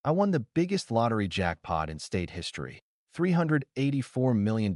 I won the biggest lottery jackpot in state history, $384 million,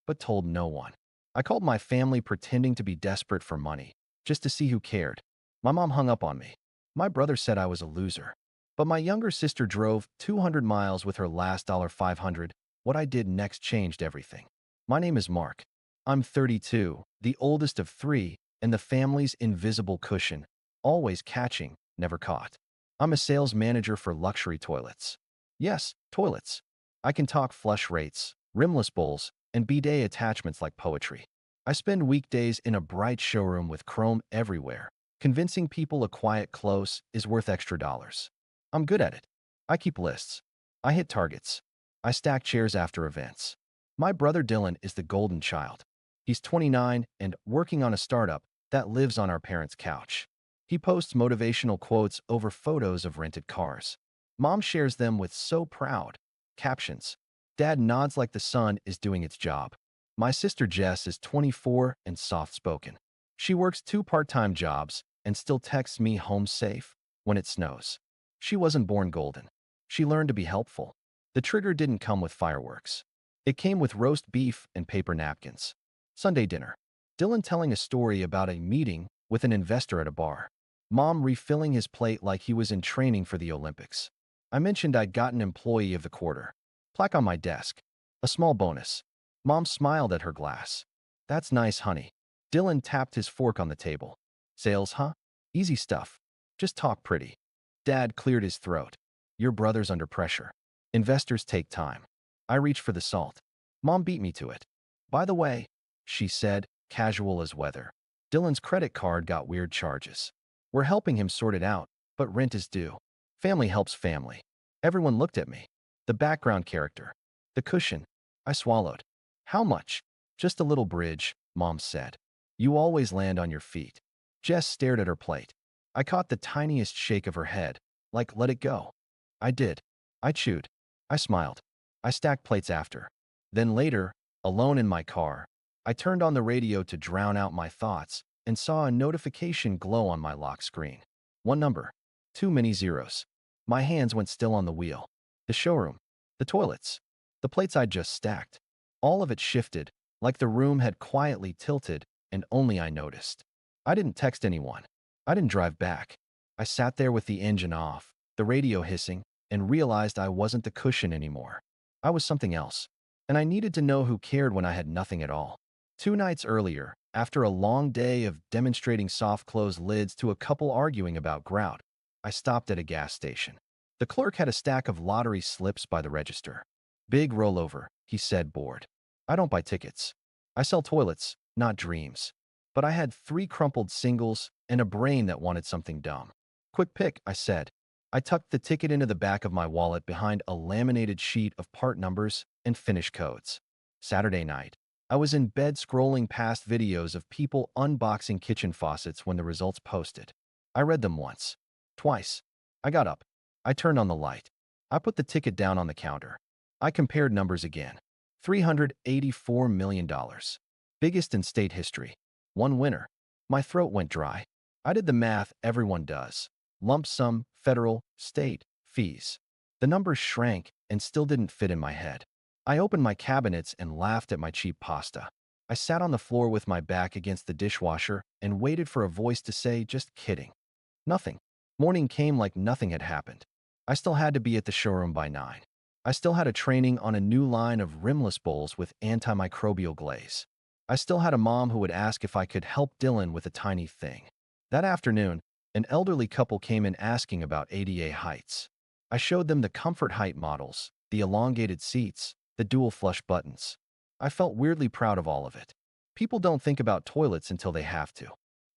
but told no one. I called my family pretending to be desperate for money, just to see who cared. My mom hung up on me. My brother said I was a loser. But my younger sister drove 200 miles with her last $500. What I did next changed everything. My name is Mark. I'm 32, the oldest of three, and the family's invisible cushion, always catching, never caught. I'm a sales manager for luxury toilets. Yes, toilets. I can talk flush rates, rimless bowls, and bidet attachments like poetry. I spend weekdays in a bright showroom with chrome everywhere, convincing people a quiet close is worth extra dollars. I'm good at it. I keep lists. I hit targets. I stack chairs after events. My brother Dylan is the golden child. He's 29 and working on a startup that lives on our parents' couch. He posts motivational quotes over photos of rented cars. Mom shares them with so proud captions. Dad nods like the sun is doing its job. My sister Jess is 24 and soft-spoken. She works two part-time jobs and still texts me home safe when it snows. She wasn't born golden. She learned to be helpful. The trigger didn't come with fireworks. It came with roast beef and paper napkins. Sunday dinner. Dylan telling a story about a meeting with an investor at a bar. Mom refilling his plate like he was in training for the Olympics. I mentioned I'd gotten Employee of the Quarter. Plaque on my desk. A small bonus. Mom smiled at her glass. That's nice, honey. Dylan tapped his fork on the table. Sales, huh? Easy stuff. Just talk pretty. Dad cleared his throat. Your brother's under pressure. Investors take time. I reached for the salt. Mom beat me to it. By the way, she said, casual as weather, Dylan's credit card got weird charges. We're helping him sort it out, but rent is due. Family helps family. Everyone looked at me. The background character. The cushion. I swallowed. How much? Just a little bridge, Mom said. You always land on your feet. Jess stared at her plate. I caught the tiniest shake of her head, like let it go. I did. I chewed. I smiled. I stacked plates after. Then later, alone in my car, I turned on the radio to drown out my thoughts and saw a notification glow on my lock screen. One number. Too many zeros. My hands went still on the wheel. The showroom. The toilets. The plates I'd just stacked. All of it shifted, like the room had quietly tilted, and only I noticed. I didn't text anyone. I didn't drive back. I sat there with the engine off, the radio hissing, and realized I wasn't the cushion anymore. I was something else. And I needed to know who cared when I had nothing at all. 2 nights earlier, after a long day of demonstrating soft-close lids to a couple arguing about grout, I stopped at a gas station. The clerk had a stack of lottery slips by the register. Big rollover, he said, bored. I don't buy tickets. I sell toilets, not dreams. But I had 3 crumpled singles and a brain that wanted something dumb. Quick pick, I said. I tucked the ticket into the back of my wallet behind a laminated sheet of part numbers and finish codes. Saturday night. I was in bed scrolling past videos of people unboxing kitchen faucets when the results posted. I read them once. Twice. I got up. I turned on the light. I put the ticket down on the counter. I compared numbers again. $384 million. Biggest in state history. One winner. My throat went dry. I did the math everyone does. Lump sum, federal, state, fees. The numbers shrank and still didn't fit in my head. I opened my cabinets and laughed at my cheap pasta. I sat on the floor with my back against the dishwasher and waited for a voice to say, just kidding. Nothing. Morning came like nothing had happened. I still had to be at the showroom by 9. I still had a training on a new line of rimless bowls with antimicrobial glaze. I still had a mom who would ask if I could help Dylan with a tiny thing. That afternoon, an elderly couple came in asking about ADA heights. I showed them the comfort height models, the elongated seats, the dual flush buttons. I felt weirdly proud of all of it. People don't think about toilets until they have to.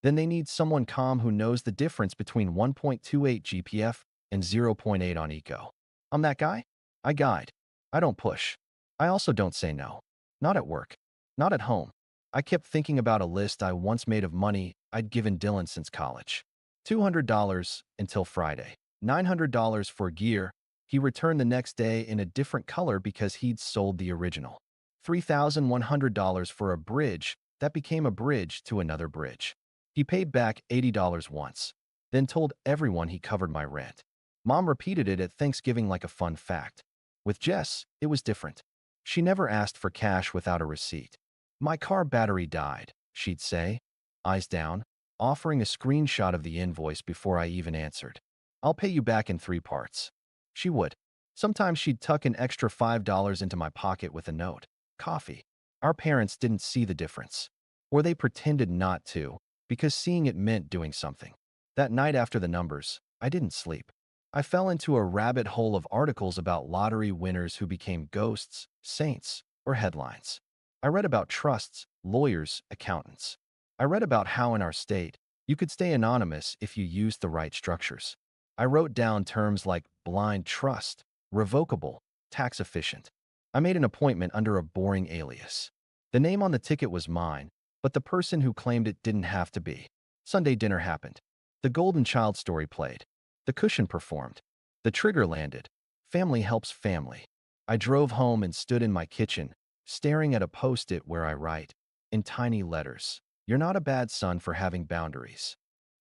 Then they need someone calm who knows the difference between 1.28 GPF and 0.8 on eco. I'm that guy? I guide. I don't push. I also don't say no. Not at work. Not at home. I kept thinking about a list I once made of money I'd given Dylan since college. $200 until Friday. $900 for gear. He returned the next day in a different color because he'd sold the original. $3,100 for a bridge that became a bridge to another bridge. He paid back $80 once, then told everyone he covered my rent. Mom repeated it at Thanksgiving like a fun fact. With Jess, it was different. She never asked for cash without a receipt. My car battery died, she'd say, eyes down, offering a screenshot of the invoice before I even answered. I'll pay you back in 3 parts. She would. Sometimes she'd tuck an extra $5 into my pocket with a note. Coffee. Our parents didn't see the difference. Or they pretended not to, because seeing it meant doing something. That night after the numbers, I didn't sleep. I fell into a rabbit hole of articles about lottery winners who became ghosts, saints, or headlines. I read about trusts, lawyers, accountants. I read about how in our state, you could stay anonymous if you used the right structures. I wrote down terms like blind trust, revocable, tax efficient. I made an appointment under a boring alias. The name on the ticket was mine, but the person who claimed it didn't have to be. Sunday dinner happened. The Golden Child story played. The cushion performed. The trigger landed. Family helps family. I drove home and stood in my kitchen, staring at a post-it where I write, in tiny letters, "You're not a bad son for having boundaries."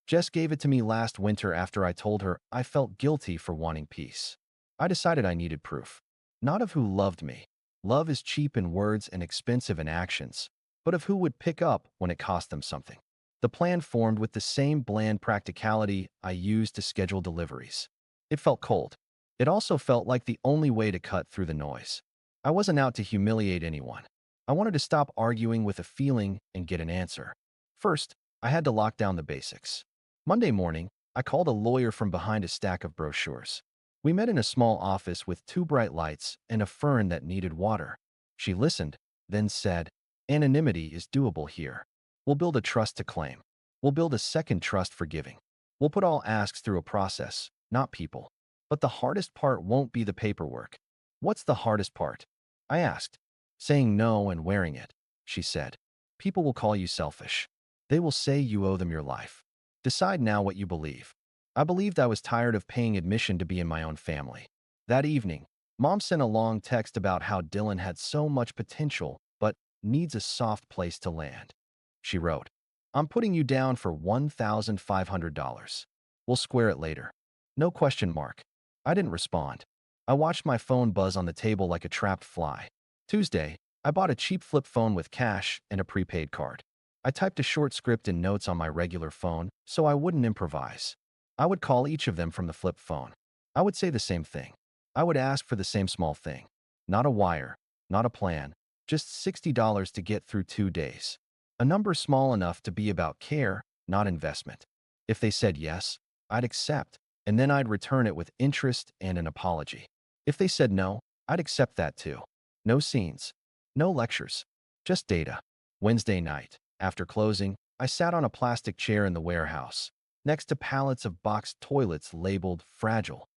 Jess gave it to me last winter after I told her I felt guilty for wanting peace. I decided I needed proof. Not of who loved me. Love is cheap in words and expensive in actions, but of who would pick up when it cost them something. The plan formed with the same bland practicality I used to schedule deliveries. It felt cold. It also felt like the only way to cut through the noise. I wasn't out to humiliate anyone. I wanted to stop arguing with a feeling and get an answer. First, I had to lock down the basics. Monday morning, I called a lawyer from behind a stack of brochures. We met in a small office with 2 bright lights and a fern that needed water. She listened, then said, "Anonymity is doable here. We'll build a trust to claim. We'll build a second trust for giving. We'll put all asks through a process, not people. But the hardest part won't be the paperwork." "What's the hardest part?" I asked. "Saying no and wearing it," she said. "People will call you selfish. They will say you owe them your life. Decide now what you believe." I believed I was tired of paying admission to be in my own family. That evening, Mom sent a long text about how Dylan had so much potential, but needs a soft place to land. She wrote, "I'm putting you down for $1,500. We'll square it later." No question mark. I didn't respond. I watched my phone buzz on the table like a trapped fly. Tuesday, I bought a cheap flip phone with cash and a prepaid card. I typed a short script in notes on my regular phone so I wouldn't improvise. I would call each of them from the flip phone. I would say the same thing. I would ask for the same small thing. Not a wire, not a plan, just $60 to get through 2 days. A number small enough to be about care, not investment. If they said yes, I'd accept, and then I'd return it with interest and an apology. If they said no, I'd accept that too. No scenes, no lectures, just data. Wednesday night, after closing, I sat on a plastic chair in the warehouse, next to pallets of boxed toilets labeled fragile.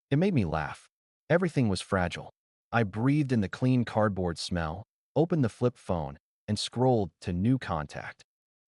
It made me laugh. Everything was fragile. I breathed in the clean cardboard smell, opened the flip phone, and scrolled to new contact.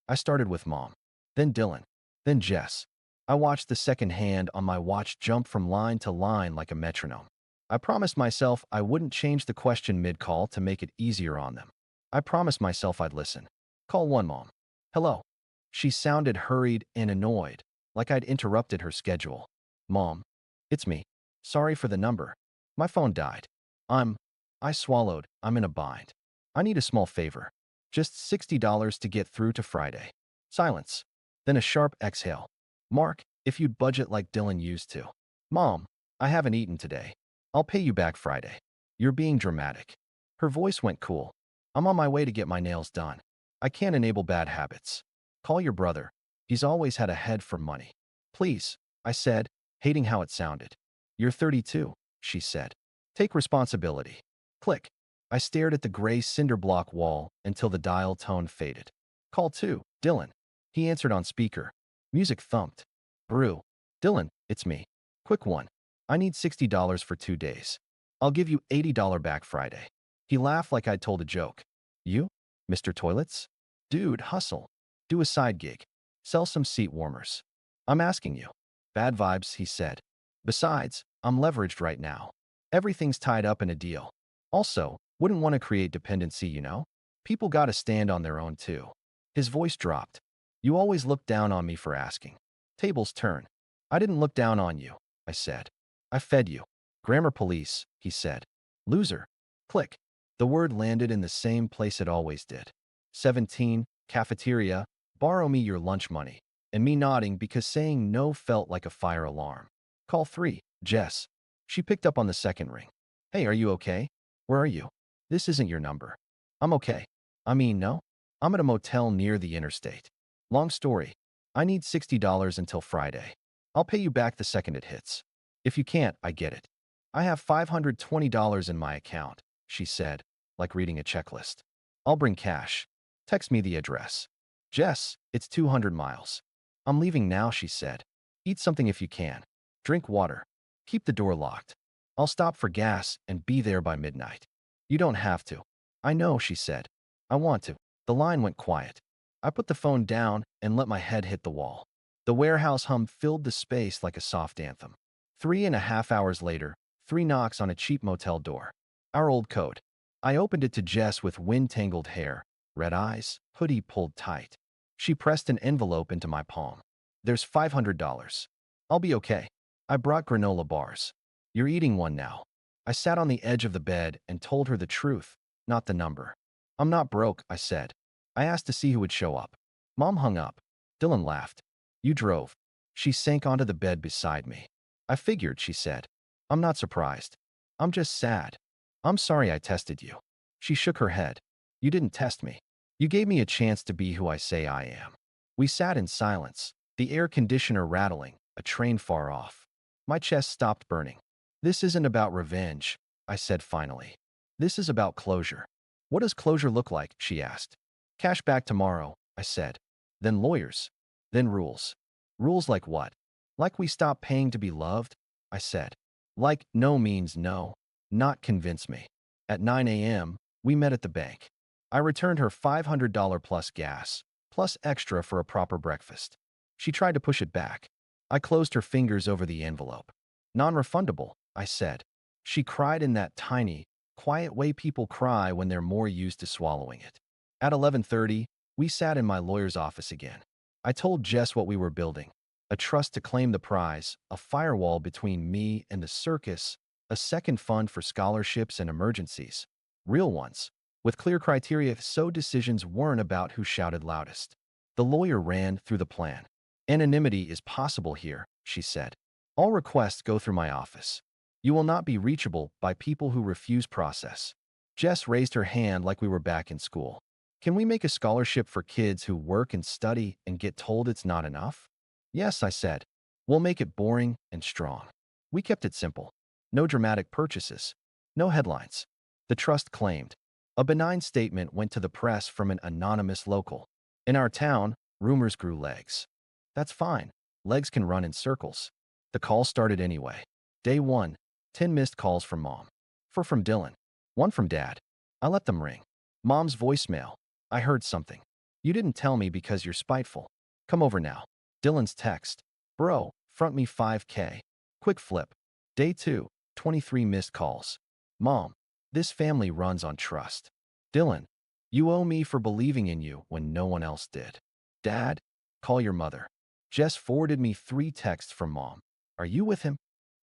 I started with Mom, then Dylan, then Jess. I watched the second hand on my watch jump from line to line like a metronome. I promised myself I wouldn't change the question mid-call to make it easier on them. I promised myself I'd listen. Call 1, Mom. "Hello." She sounded hurried and annoyed, like I'd interrupted her schedule. "Mom, it's me. Sorry for the number. My phone died. I swallowed. I'm in a bind. I need a small favor. Just $60 to get through to Friday." Silence. Then a sharp exhale. "Mark, if you'd budget like Dylan used to." "Mom, I haven't eaten today. I'll pay you back Friday." "You're being dramatic." Her voice went cool. "I'm on my way to get my nails done. I can't enable bad habits. Call your brother. He's always had a head for money." "Please," I said, hating how it sounded. "You're 32, she said. "Take responsibility." Click. I stared at the gray cinder block wall until the dial tone faded. "Call 2, Dylan." He answered on speaker. Music thumped. "Brew." "Dylan, it's me. Quick one. I need $60 for 2 days. I'll give you $80 back Friday." He laughed like I'd told a joke. "You? Mr. Toilets?" "Dude, hustle. Do a side gig. Sell some seat warmers." "I'm asking you." "Bad vibes," he said. "Besides, I'm leveraged right now. Everything's tied up in a deal. Also, wouldn't want to create dependency, you know? People gotta stand on their own too." His voice dropped. "You always look down on me for asking." Tables turn. "I didn't look down on you," I said. I fed you. Grammar police, he said. Loser. Click. The word landed in the same place it always did. 17, cafeteria, borrow me your lunch money. And me nodding because saying no felt like a fire alarm. Call 3, Jess. She picked up on the second ring. Hey, are you okay? Where are you? This isn't your number. I'm okay. I mean, no. I'm at a motel near the interstate. Long story. I need $60 until Friday. I'll pay you back the second it hits. If you can't, I get it. I have $520 in my account, she said, like reading a checklist. I'll bring cash. Text me the address. Jess, it's 200 miles. I'm leaving now, she said. Eat something if you can. Drink water. Keep the door locked. I'll stop for gas and be there by midnight. You don't have to. I know, she said. I want to. The line went quiet. I put the phone down and let my head hit the wall. The warehouse hum filled the space like a soft anthem. 3.5 hours later, 3 knocks on a cheap motel door. Our old code. I opened it to Jess with wind-tangled hair, red eyes, hoodie pulled tight. She pressed an envelope into my palm. There's $500. I'll be okay. I brought granola bars. You're eating one now. I sat on the edge of the bed and told her the truth, not the number. I'm not broke, I said. I asked to see who would show up. Mom hung up. Dylan laughed. You drove. She sank onto the bed beside me. I figured, she said. I'm not surprised. I'm just sad. I'm sorry I tested you. She shook her head. You didn't test me. You gave me a chance to be who I say I am. We sat in silence, the air conditioner rattling, a train far off. My chest stopped burning. This isn't about revenge, I said finally. This is about closure. What does closure look like? She asked. Cash back tomorrow, I said. Then lawyers. Then rules. Rules like what? Like we stop paying to be loved? I said. Like no means no. Not convince me. At 9 a.m., we met at the bank. I returned her $500 plus gas, plus extra for a proper breakfast. She tried to push it back. I closed her fingers over the envelope. Non-refundable, I said. She cried in that tiny, quiet way people cry when they're more used to swallowing it. At 11:30, we sat in my lawyer's office again. I told Jess what we were building. A trust to claim the prize, a firewall between me and the circus, a second fund for scholarships and emergencies. Real ones, with clear criteria so decisions weren't about who shouted loudest. The lawyer ran through the plan. Anonymity is possible here, she said. All requests go through my office. You will not be reachable by people who refuse process. Jess raised her hand like we were back in school. Can we make a scholarship for kids who work and study and get told it's not enough? Yes, I said. We'll make it boring and strong. We kept it simple. No dramatic purchases. No headlines. The trust claimed. A benign statement went to the press from an anonymous local. In our town, rumors grew legs. That's fine. Legs can run in circles. The call started anyway. Day 1, 10 missed calls from Mom. 4 from Dylan. 1 from Dad. I let them ring. Mom's voicemail. I heard something. You didn't tell me because you're spiteful. Come over now. Dylan's text. Bro, front me $5K. Quick flip. Day 2, 23 missed calls. Mom, this family runs on trust. Dylan, you owe me for believing in you when no one else did. Dad, call your mother. Jess forwarded me 3 texts from Mom. Are you with him?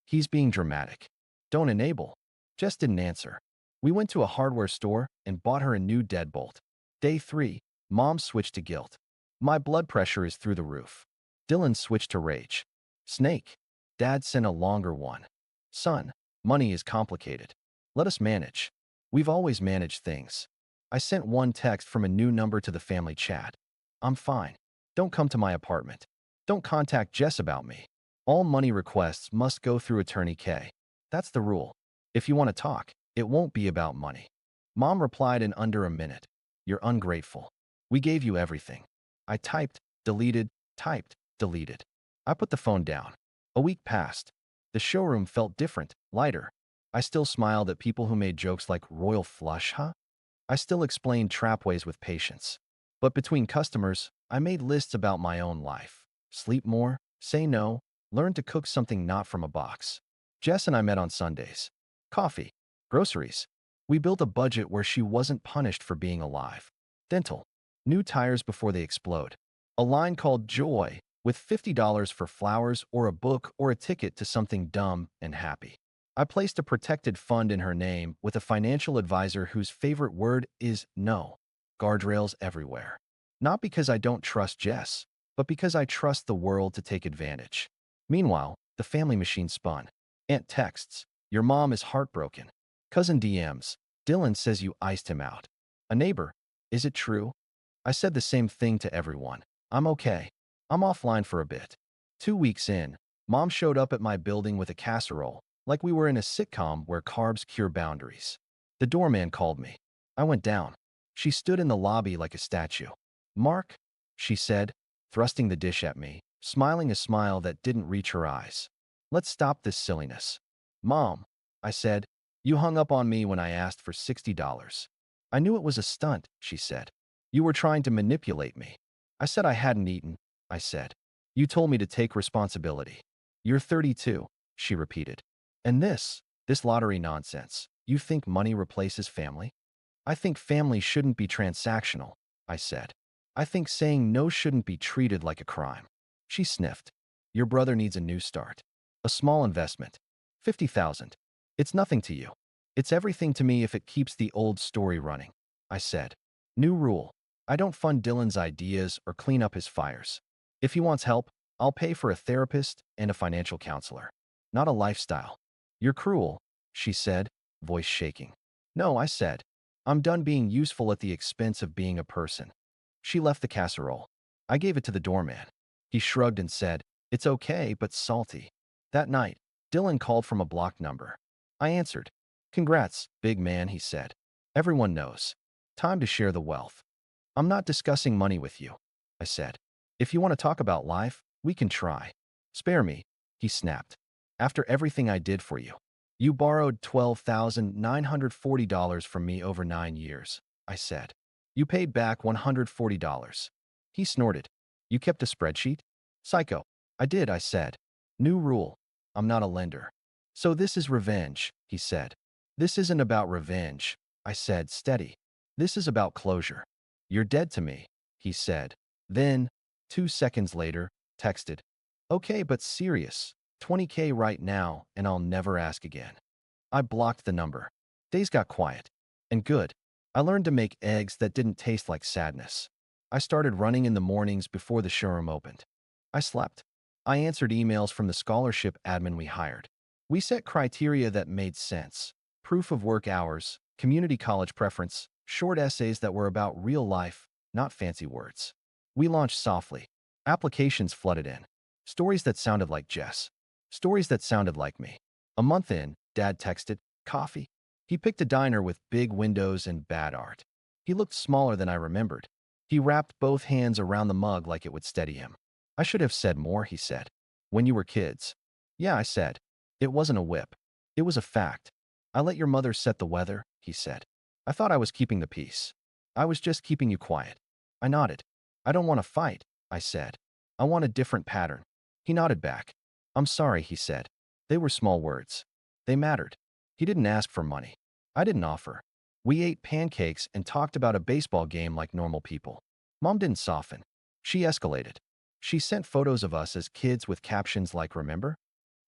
He's being dramatic. Don't enable. Jess didn't answer. We went to a hardware store and bought her a new deadbolt. Day 3, Mom switched to guilt. My blood pressure is through the roof. Dylan switched to rage. Snake. Dad sent a longer one. Son, money is complicated. Let us manage. We've always managed things. I sent 1 text from a new number to the family chat. I'm fine. Don't come to my apartment. Don't contact Jess about me. All money requests must go through Attorney K. That's the rule. If you want to talk, it won't be about money. Mom replied in under a minute. You're ungrateful. We gave you everything. I typed, deleted, typed, deleted. I put the phone down. A week passed. The showroom felt different, lighter. I still smiled at people who made jokes like royal flush, huh? I still explained trapways with patience. But between customers, I made lists about my own life. Sleep more, say no, learn to cook something not from a box. Jess and I met on Sundays. Coffee, groceries. We built a budget where she wasn't punished for being alive. Dental. New tires before they explode. A line called joy, with $50 for flowers or a book or a ticket to something dumb and happy. I placed a protected fund in her name with a financial advisor whose favorite word is no. Guardrails everywhere. Not because I don't trust Jess, but because I trust the world to take advantage. Meanwhile, the family machine spun. Aunt texts, "Your mom is heartbroken." Cousin DMs, "Dylan says you iced him out." A neighbor, "Is it true?" I said the same thing to everyone. "I'm okay. I'm offline for a bit." 2 weeks in, Mom showed up at my building with a casserole, like we were in a sitcom where carbs cure boundaries. The doorman called me. I went down. She stood in the lobby like a statue. "Mark," she said, thrusting the dish at me, smiling a smile that didn't reach her eyes. "Let's stop this silliness." "Mom," I said, "you hung up on me when I asked for $60. "I knew it was a stunt," she said. "You were trying to manipulate me." I said I hadn't eaten, I said. "You told me to take responsibility." "You're 32, she repeated. "And this lottery nonsense. You think money replaces family?" "I think family shouldn't be transactional," I said. "I think saying no shouldn't be treated like a crime." She sniffed. "Your brother needs a new start. A small investment. 50,000. It's nothing to you. It's everything to me if it keeps the old story running," I said. "New rule. I don't fund Dylan's ideas or clean up his fires. If he wants help, I'll pay for a therapist and a financial counselor. Not a lifestyle." "You're cruel," she said, voice shaking. "No," I said. "I'm done being useful at the expense of being a person." She left the casserole. I gave it to the doorman. He shrugged and said, "It's okay, but salty." That night, Dylan called from a blocked number. I answered. "Congrats, big man," he said. "Everyone knows. Time to share the wealth." "I'm not discussing money with you," I said. "If you want to talk about life, we can try." "Spare me," he snapped. "After everything I did for you. You borrowed $12,940 from me over 9 years," I said. "You paid back $140. He snorted. "You kept a spreadsheet?" "Psycho." "I did," I said. "New rule. I'm not a lender." "So this is revenge," he said. "This isn't about revenge," I said, steady. "This is about closure." "You're dead to me," he said. Then, 2 seconds later, texted, "Okay, but serious. 20K right now, and I'll never ask again." I blocked the number. Days got quiet. And good. I learned to make eggs that didn't taste like sadness. I started running in the mornings before the showroom opened. I slept. I answered emails from the scholarship admin we hired. We set criteria that made sense. Proof of work hours, community college preference, short essays that were about real life, not fancy words. We launched softly. Applications flooded in. Stories that sounded like Jess. Stories that sounded like me. A month in, Dad texted, "Coffee?" He picked a diner with big windows and bad art. He looked smaller than I remembered. He wrapped both hands around the mug like it would steady him. "I should have said more," he said. "When you were kids." "Yeah," I said. "It wasn't a whip. It was a fact." "I let your mother set the weather," he said. "I thought I was keeping the peace." "I was just keeping you quiet." I nodded. "I don't want to fight," I said. "I want a different pattern." He nodded back. "I'm sorry," he said. They were small words. They mattered. He didn't ask for money. I didn't offer. We ate pancakes and talked about a baseball game like normal people. Mom didn't soften. She escalated. She sent photos of us as kids with captions like, "Remember?"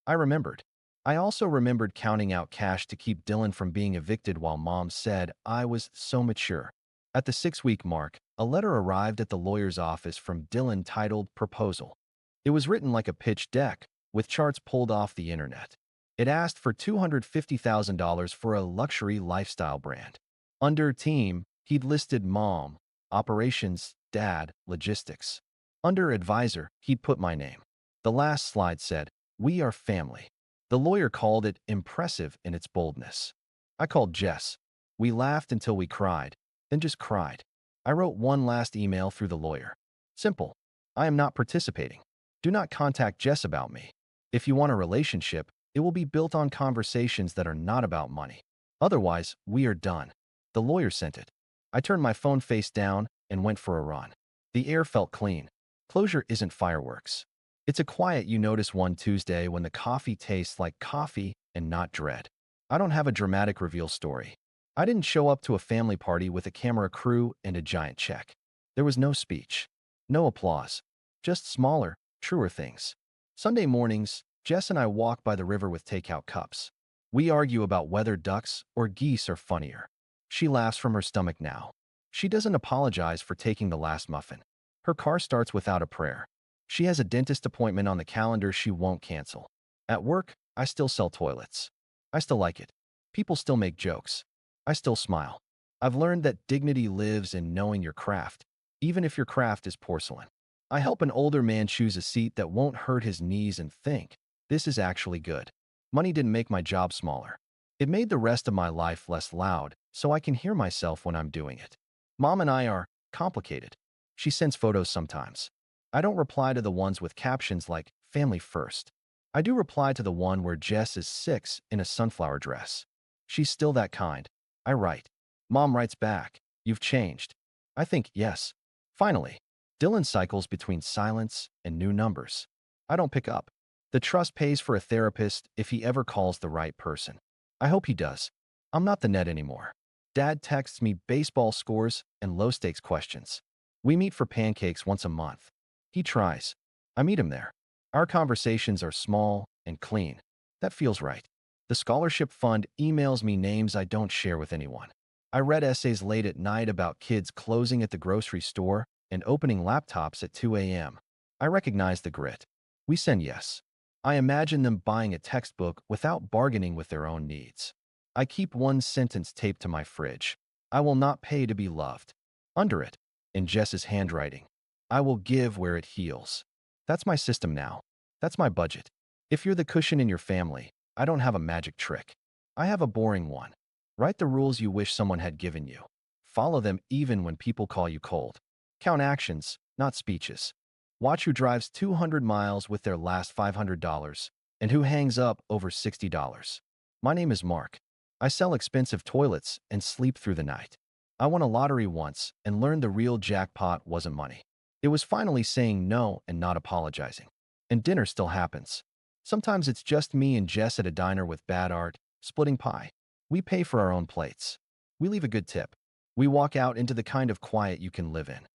I remembered. I also remembered counting out cash to keep Dylan from being evicted while Mom said I was so mature. At the 6-week mark, a letter arrived at the lawyer's office from Dylan titled Proposal. It was written like a pitch deck, with charts pulled off the internet. It asked for $250,000 for a luxury lifestyle brand. Under team, he'd listed mom, operations, dad, logistics. Under advisor, he'd put my name. The last slide said, "We are family." The lawyer called it impressive in its boldness. I called Jess. We laughed until we cried, then just cried. I wrote one last email through the lawyer. Simple. I am not participating. Do not contact Jess about me. If you want a relationship, it will be built on conversations that are not about money. Otherwise, we are done. The lawyer sent it. I turned my phone face down and went for a run. The air felt clean. Closure isn't fireworks. It's a quiet you notice one Tuesday when the coffee tastes like coffee and not dread. I don't have a dramatic reveal story. I didn't show up to a family party with a camera crew and a giant check. There was no speech. No applause. Just smaller, Truer things. Sunday mornings, Jess and I walk by the river with takeout cups. We argue about whether ducks or geese are funnier. She laughs from her stomach now. She doesn't apologize for taking the last muffin. Her car starts without a prayer. She has a dentist appointment on the calendar she won't cancel. At work, I still sell toilets. I still like it. People still make jokes. I still smile. I've learned that dignity lives in knowing your craft, even if your craft is porcelain. I help an older man choose a seat that won't hurt his knees and think, this is actually good. Money didn't make my job smaller. It made the rest of my life less loud, so I can hear myself when I'm doing it. Mom and I are complicated. She sends photos sometimes. I don't reply to the ones with captions like, family first. I do reply to the one where Jess is 6 in a sunflower dress. She's still that kind. I write. Mom writes back, you've changed. I think, yes. Finally, Dylan cycles between silence and new numbers. I don't pick up. The trust pays for a therapist if he ever calls the right person. I hope he does. I'm not the net anymore. Dad texts me baseball scores and low-stakes questions. We meet for pancakes once a month. He tries. I meet him there. Our conversations are small and clean. That feels right. The scholarship fund emails me names I don't share with anyone. I read essays late at night about kids closing at the grocery store and opening laptops at 2 a.m. I recognize the grit. We send yes. I imagine them buying a textbook without bargaining with their own needs. I keep one sentence taped to my fridge. I will not pay to be loved. Under it, in Jess's handwriting, I will give where it heals. That's my system now. That's my budget. If you're the cushion in your family, I don't have a magic trick. I have a boring one. Write the rules you wish someone had given you. Follow them even when people call you cold. Count actions, not speeches. Watch who drives 200 miles with their last $500 and who hangs up over $60. My name is Mark. I sell expensive toilets and sleep through the night. I won a lottery once and learned the real jackpot wasn't money. It was finally saying no and not apologizing. And dinner still happens. Sometimes it's just me and Jess at a diner with bad art, splitting pie. We pay for our own plates. We leave a good tip. We walk out into the kind of quiet you can live in.